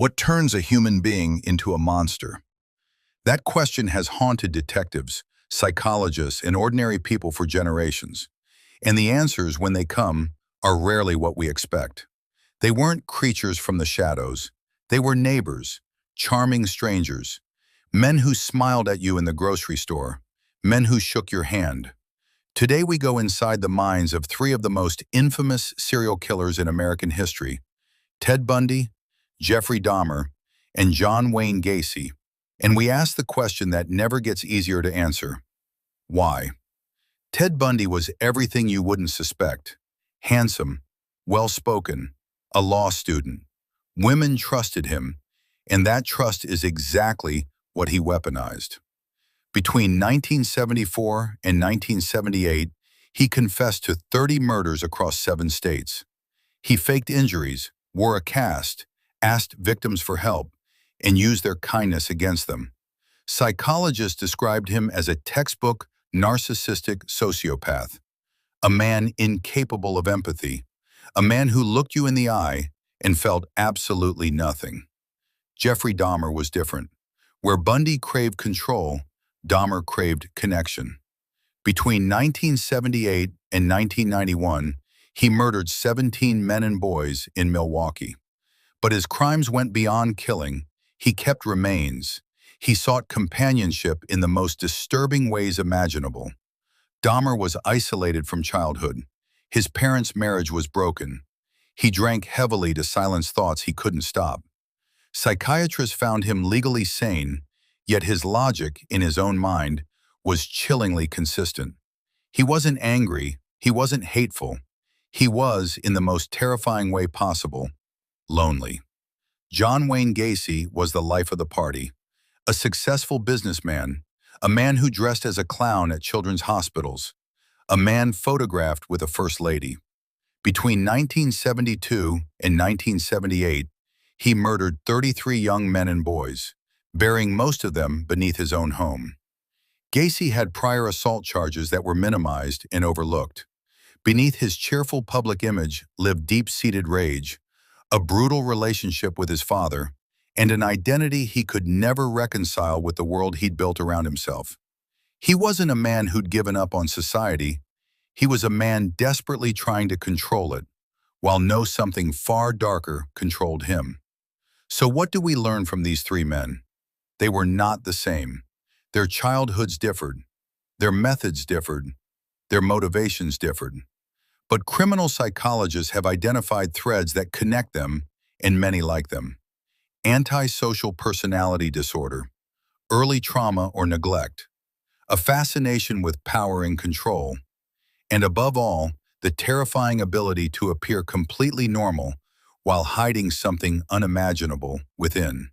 What turns a human being into a monster? That question has haunted detectives, psychologists, and ordinary people for generations. And the answers, when they come, are rarely what we expect. They weren't creatures from the shadows. They were neighbors, charming strangers, men who smiled at you in the grocery store, men who shook your hand. Today we go inside the minds of three of the most infamous serial killers in American history: Ted Bundy, Jeffrey Dahmer, and John Wayne Gacy. And we ask the question that never gets easier to answer: why? Ted Bundy was everything you wouldn't suspect: handsome, well-spoken, a law student. Women trusted him, and that trust is exactly what he weaponized. Between 1974 and 1978, he confessed to 30 murders across 7 states. He faked injuries, wore a cast, asked victims for help, and used their kindness against them. Psychologists described him as a textbook narcissistic sociopath, a man incapable of empathy, a man who looked you in the eye and felt absolutely nothing. Jeffrey Dahmer was different. Where Bundy craved control, Dahmer craved connection. Between 1978 and 1991, he murdered 17 men and boys in Milwaukee. But his crimes went beyond killing. He kept remains. He sought companionship in the most disturbing ways imaginable. Dahmer was isolated from childhood. His parents' marriage was broken. He drank heavily to silence thoughts he couldn't stop. Psychiatrists found him legally sane, yet his logic, in his own mind, was chillingly consistent. He wasn't angry. He wasn't hateful. He was, in the most terrifying way possible, lonely. John Wayne Gacy was the life of the party. A successful businessman, a man who dressed as a clown at children's hospitals, a man photographed with a first lady. Between 1972 and 1978, he murdered 33 young men and boys, burying most of them beneath his own home. Gacy had prior assault charges that were minimized and overlooked. Beneath his cheerful public image lived deep-seated rage, a brutal relationship with his father, and an identity he could never reconcile with the world he'd built around himself. He wasn't a man who'd given up on society. He was a man desperately trying to control it, while something far darker controlled him. So what do we learn from these three men? They were not the same. Their childhoods differed. Their methods differed. Their motivations differed. But criminal psychologists have identified threads that connect them, and many like them: antisocial personality disorder, early trauma or neglect, a fascination with power and control, and above all, the terrifying ability to appear completely normal while hiding something unimaginable within.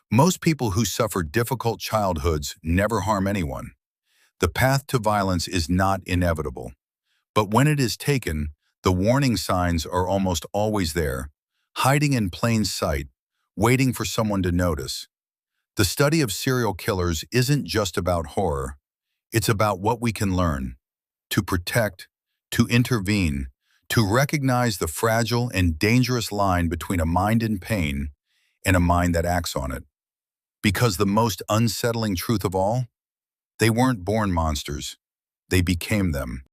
Most people who suffer difficult childhoods never harm anyone. The path to violence is not inevitable. But when it is taken, the warning signs are almost always there, hiding in plain sight, waiting for someone to notice. The study of serial killers isn't just about horror. It's about what we can learn: to protect, to intervene, to recognize the fragile and dangerous line between a mind in pain and a mind that acts on it. Because the most unsettling truth of all: they weren't born monsters. They became them.